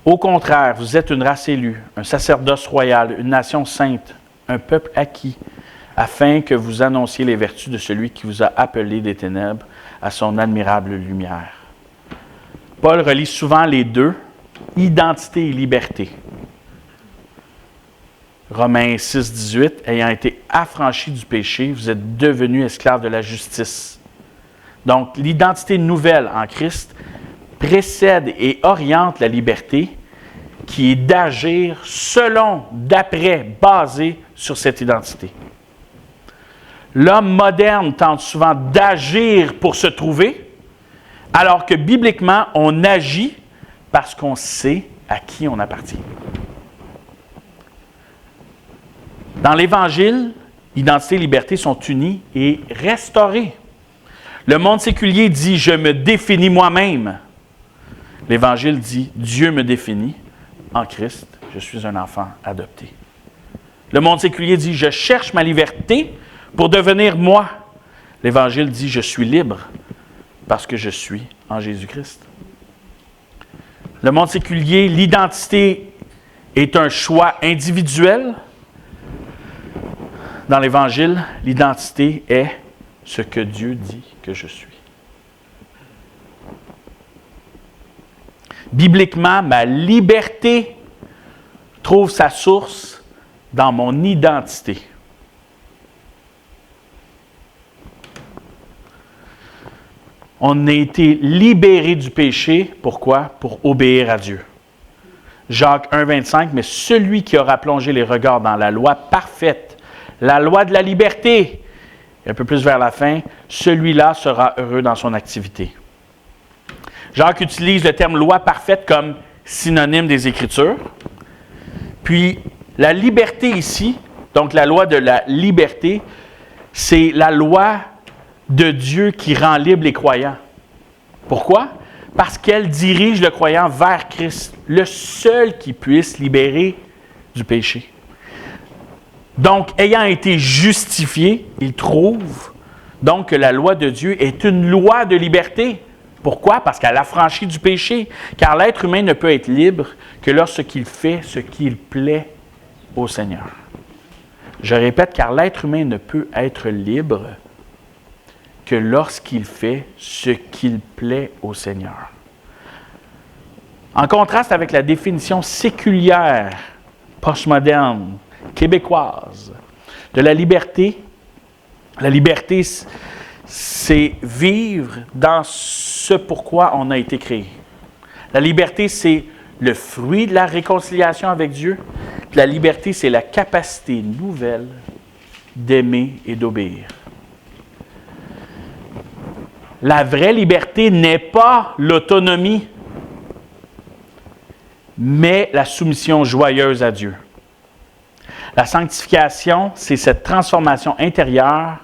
au contraire, vous êtes une race élue, un sacerdoce royal, une nation sainte, un peuple acquis, afin que vous annonciez les vertus de celui qui vous a appelé des ténèbres à son admirable lumière. Paul relie souvent les deux, identité et liberté. Romains 6, 18, ayant été affranchis du péché, vous êtes devenus esclaves de la justice. Donc, l'identité nouvelle en Christ précède et oriente la liberté qui est d'agir selon, d'après, basé sur cette identité. L'homme moderne tente souvent d'agir pour se trouver, alors que bibliquement, on agit parce qu'on sait à qui on appartient. Dans l'Évangile, identité et liberté sont unies et restaurées. Le monde séculier dit « je me définis moi-même ». L'Évangile dit « Dieu me définit, en Christ, je suis un enfant adopté ». Le monde séculier dit « je cherche ma liberté pour devenir moi ». L'Évangile dit « je suis libre parce que je suis en Jésus-Christ ». Le monde séculier, l'identité est un choix individuel. Dans l'Évangile, l'identité est ce que Dieu dit que je suis. Bibliquement, ma liberté trouve sa source dans mon identité. On a été libérés du péché. Pourquoi? Pour obéir à Dieu. Jacques 1, 25, mais celui qui aura plongé les regards dans la loi parfaite, la loi de la liberté, et un peu plus vers la fin, celui-là sera heureux dans son activité. Jacques utilise le terme loi parfaite comme synonyme des Écritures. Puis, la liberté ici, donc la loi de la liberté, c'est la loi de Dieu qui rend libre les croyants. Pourquoi? Parce qu'elle dirige le croyant vers Christ, le seul qui puisse libérer du péché. Donc, ayant été justifié, il trouve donc que la loi de Dieu est une loi de liberté. Pourquoi? Parce qu'elle affranchit du péché. Car l'être humain ne peut être libre que lorsqu'il fait ce qu'il plaît au Seigneur. Je répète, car l'être humain ne peut être libre que lorsqu'il fait ce qu'il plaît au Seigneur. En contraste avec la définition séculière, postmoderne, québécoise de la liberté, c'est vivre dans ce pourquoi on a été créé. La liberté, c'est le fruit de la réconciliation avec Dieu. La liberté, c'est la capacité nouvelle d'aimer et d'obéir. La vraie liberté n'est pas l'autonomie, mais la soumission joyeuse à Dieu. La sanctification, c'est cette transformation intérieure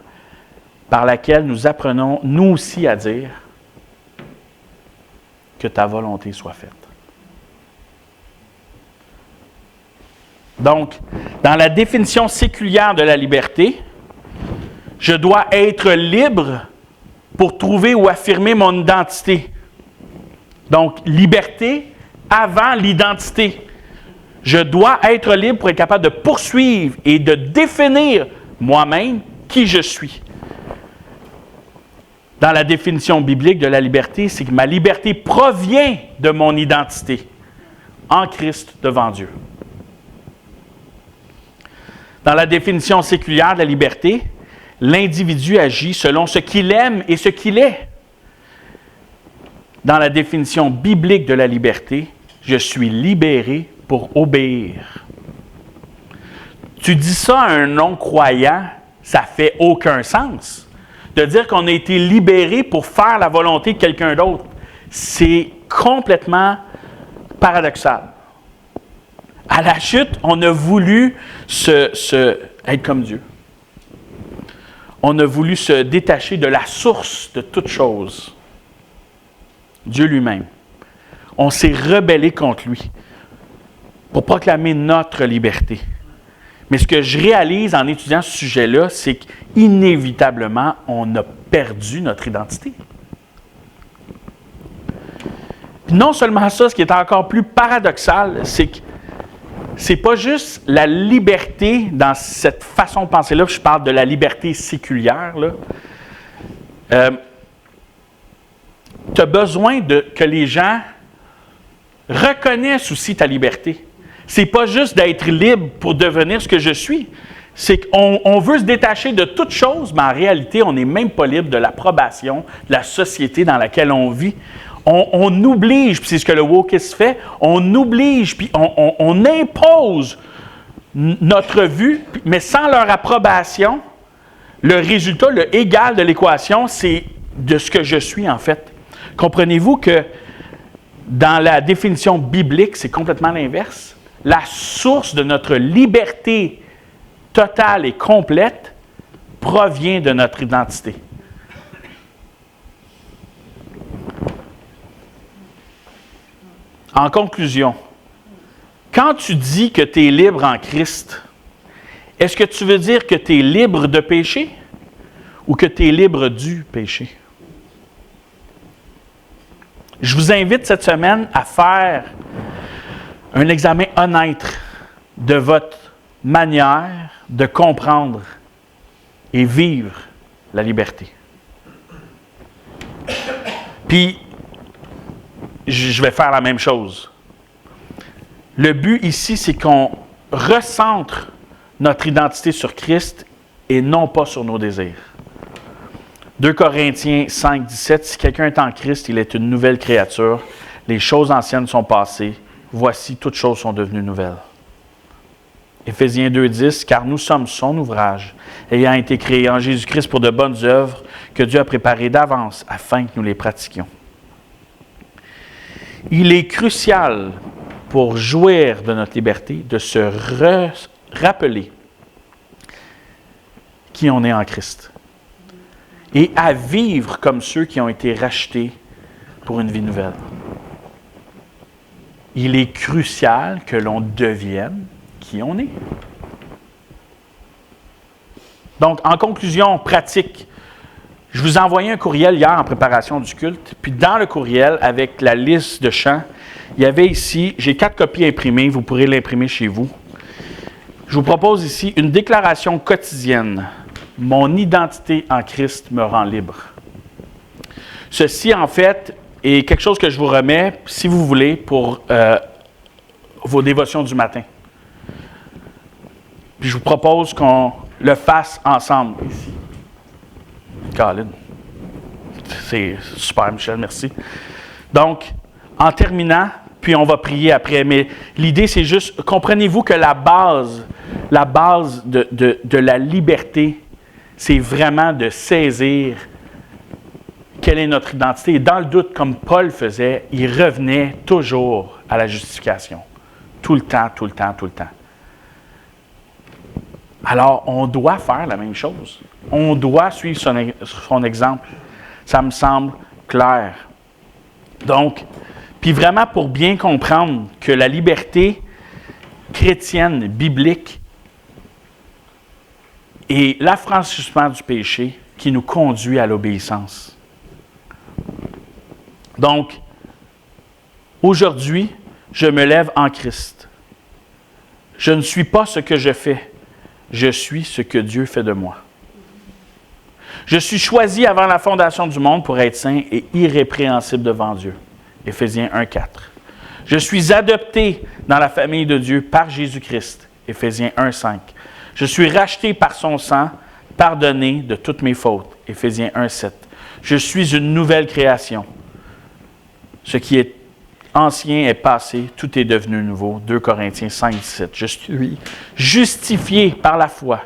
par laquelle nous apprenons, nous aussi, à dire que ta volonté soit faite. Donc, dans la définition séculière de la liberté, je dois être libre pour trouver ou affirmer mon identité. Donc, liberté avant l'identité. Je dois être libre pour être capable de poursuivre et de définir moi-même qui je suis. Dans la définition biblique de la liberté, c'est que ma liberté provient de mon identité en Christ devant Dieu. Dans la définition séculière de la liberté, l'individu agit selon ce qu'il aime et ce qu'il est. Dans la définition biblique de la liberté, je suis libéré pour obéir. Tu dis ça à un non-croyant, ça ne fait aucun sens. De dire qu'on a été libéré pour faire la volonté de quelqu'un d'autre, c'est complètement paradoxal. À la chute, on a voulu être comme Dieu. On a voulu se détacher de la source de toute chose, Dieu lui-même. On s'est rebellé contre lui pour proclamer notre liberté. Mais ce que je réalise en étudiant ce sujet-là, c'est qu'inévitablement, on a perdu notre identité. Puis non seulement ça, ce qui est encore plus paradoxal, c'est que c'est pas juste la liberté dans cette façon de penser-là, je parle de la liberté séculière. Tu as besoin que les gens reconnaissent aussi ta liberté. C'est pas juste d'être libre pour devenir ce que je suis. C'est qu'on veut se détacher de toute chose, mais en réalité, on n'est même pas libre de l'approbation de la société dans laquelle on vit. On oblige, puis c'est ce que le wokisme fait, on oblige, puis on impose notre vue, mais sans leur approbation, le résultat, le égal de l'équation, c'est de ce que je suis en fait. Comprenez-vous que dans la définition biblique, c'est complètement l'inverse? La source de notre liberté totale et complète provient de notre identité. En conclusion, quand tu dis que tu es libre en Christ, est-ce que tu veux dire que tu es libre de péché ou que tu es libre du péché? Je vous invite cette semaine à faire un examen honnête de votre manière de comprendre et vivre la liberté. Puis, je vais faire la même chose. Le but ici, c'est qu'on recentre notre identité sur Christ et non pas sur nos désirs. 2 Corinthiens 5, 17, si quelqu'un est en Christ, il est une nouvelle créature. Les choses anciennes sont passées. Voici, toutes choses sont devenues nouvelles. Éphésiens 2, 10, car nous sommes son ouvrage, ayant été créés en Jésus-Christ pour de bonnes œuvres que Dieu a préparées d'avance afin que nous les pratiquions. Il est crucial pour jouir de notre liberté de se rappeler qui on est en Christ et à vivre comme ceux qui ont été rachetés pour une vie nouvelle. Il est crucial que l'on devienne qui on est. Donc, en conclusion pratique, je vous ai envoyé un courriel hier en préparation du culte, puis dans le courriel, avec la liste de chants, il y avait ici, j'ai 4 copies imprimées, vous pourrez l'imprimer chez vous. Je vous propose ici une déclaration quotidienne. Mon identité en Christ me rend libre. Ceci, en fait, est quelque chose que je vous remets, si vous voulez, pour vos dévotions du matin. Puis je vous propose qu'on le fasse ensemble ici. Colin. C'est super, Michel, merci. Donc, en terminant, puis on va prier après, mais l'idée, c'est juste, comprenez-vous que la base de la liberté, c'est vraiment de saisir quelle est notre identité. Et dans le doute, comme Paul faisait, il revenait toujours à la justification. Tout le temps, tout le temps, tout le temps. Alors, on doit faire la même chose. On doit suivre son exemple. Ça me semble clair. Donc, puis vraiment pour bien comprendre que la liberté chrétienne, biblique, est l'affranchissement du péché qui nous conduit à l'obéissance. Donc, aujourd'hui, je me lève en Christ. Je ne suis pas ce que je fais, je suis ce que Dieu fait de moi. Je suis choisi avant la fondation du monde pour être saint et irrépréhensible devant Dieu. Éphésiens 1,4. Je suis adopté dans la famille de Dieu par Jésus-Christ. Éphésiens 1,5. Je suis racheté par son sang, pardonné de toutes mes fautes. Éphésiens 1,7. Je suis une nouvelle création. Ce qui est ancien est passé, tout est devenu nouveau. 2 Corinthiens 5,17. Je suis justifié par la foi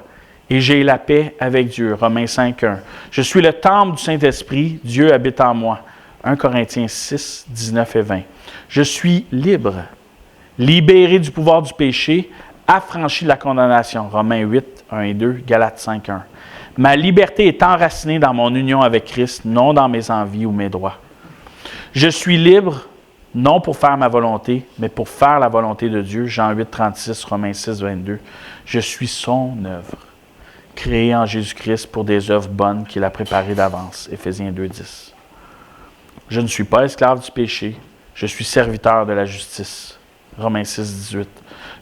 et j'ai la paix avec Dieu. Romains 5,1. Je suis le temple du Saint-Esprit, Dieu habite en moi. 1 Corinthiens 6, 19 et 20. Je suis libre, libéré du pouvoir du péché, affranchi de la condamnation. Romains 8, 1 et 2, Galates 5, 1. Ma liberté est enracinée dans mon union avec Christ, non dans mes envies ou mes droits. Je suis libre, non pour faire ma volonté, mais pour faire la volonté de Dieu. Jean 8, 36, Romains 6, 22. Je suis son œuvre, créée en Jésus-Christ pour des œuvres bonnes qu'il a préparées d'avance. Éphésiens 2, 10. Je ne suis pas esclave du péché, je suis serviteur de la justice. Romains 6, 18.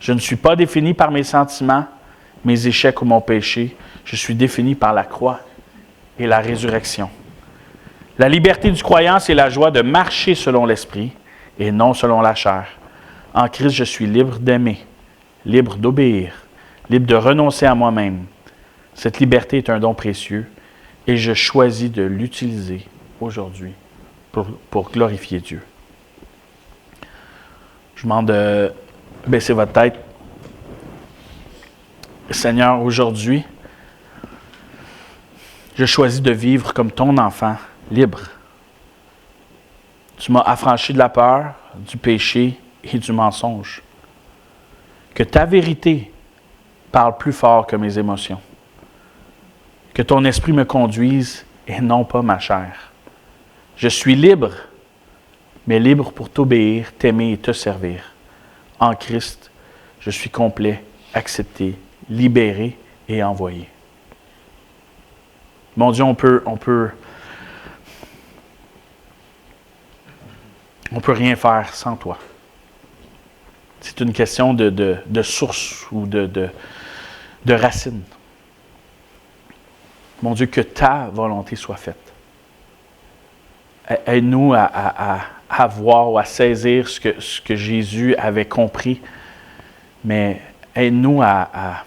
Je ne suis pas défini par mes sentiments, mes échecs ou mon péché. Je suis défini par la croix et la résurrection. La liberté du croyant, c'est la joie de marcher selon l'esprit et non selon la chair. En Christ, je suis libre d'aimer, libre d'obéir, libre de renoncer à moi-même. Cette liberté est un don précieux et je choisis de l'utiliser aujourd'hui pour glorifier Dieu. Je vous demande de baisser votre tête. Seigneur, aujourd'hui, je choisis de vivre comme ton enfant, libre. Tu m'as affranchi de la peur, du péché et du mensonge. Que ta vérité parle plus fort que mes émotions. Que ton esprit me conduise et non pas ma chair. Je suis libre, mais libre pour t'obéir, t'aimer et te servir. En Christ, je suis complet, accepté, libéré et envoyé. Mon Dieu, on peut rien faire sans toi. C'est une question de source ou de racine. Mon Dieu, que ta volonté soit faite. Aide-nous à voir ou à saisir ce que Jésus avait compris, mais aide-nous à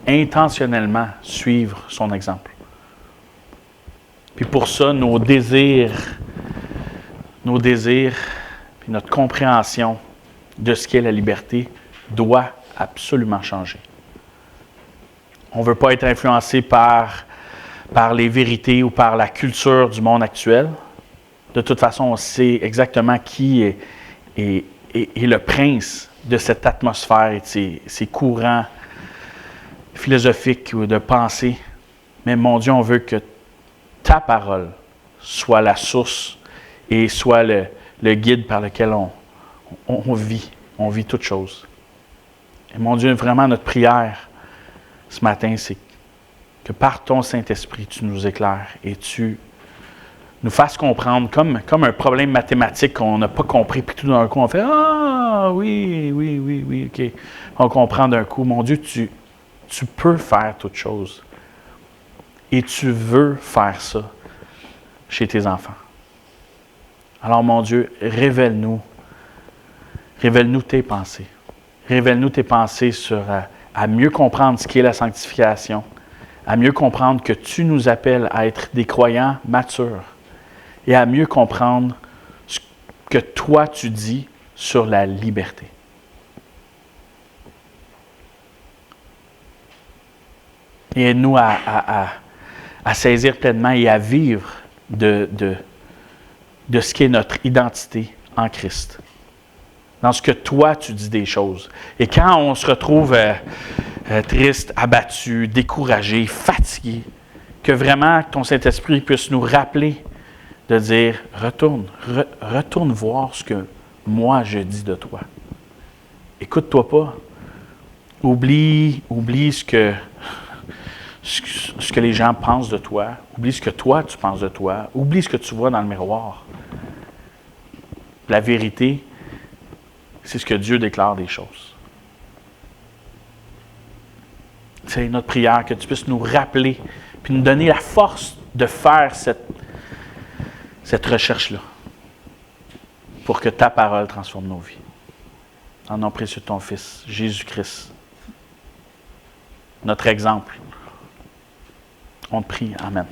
intentionnellement suivre son exemple. Puis pour ça, nos désirs, puis notre compréhension de ce qu'est la liberté doit absolument changer. On ne veut pas être influencé par les vérités ou par la culture du monde actuel. De toute façon, on sait exactement qui est le prince de cette atmosphère et de ces courants philosophiques ou de pensée. Mais mon Dieu, on veut que ta parole soit la source et soit le guide par lequel on vit toutes choses. Et mon Dieu, vraiment notre prière ce matin, c'est que par ton Saint-Esprit, tu nous éclaires et tu nous fasses comprendre, comme un problème mathématique qu'on n'a pas compris, puis tout d'un coup, on fait « Ah! » Ah oui, oui, oui, oui, OK. On comprend d'un coup, mon Dieu, tu peux faire toutes choses. Et tu veux faire ça chez tes enfants. Alors, mon Dieu, révèle-nous tes pensées. Révèle-nous tes pensées sur à mieux comprendre ce qu'est la sanctification, à mieux comprendre que tu nous appelles à être des croyants matures et à mieux comprendre ce que toi tu dis sur la liberté. Et aide-nous à saisir pleinement et à vivre de ce qu'est notre identité en Christ. Dans ce que toi, tu dis des choses. Et quand on se retrouve triste, abattu, découragé, fatigué, que vraiment ton Saint-Esprit puisse nous rappeler de dire, retourne voir ce que moi je dis de toi. Écoute-toi pas. Oublie ce que les gens pensent de toi. Oublie ce que toi, tu penses de toi. Oublie ce que tu vois dans le miroir. La vérité, c'est ce que Dieu déclare des choses. C'est notre prière, que tu puisses nous rappeler, puis nous donner la force de faire cette recherche-là, pour que ta parole transforme nos vies. En nom précieux de ton Fils, Jésus-Christ, notre exemple. On te prie. Amen.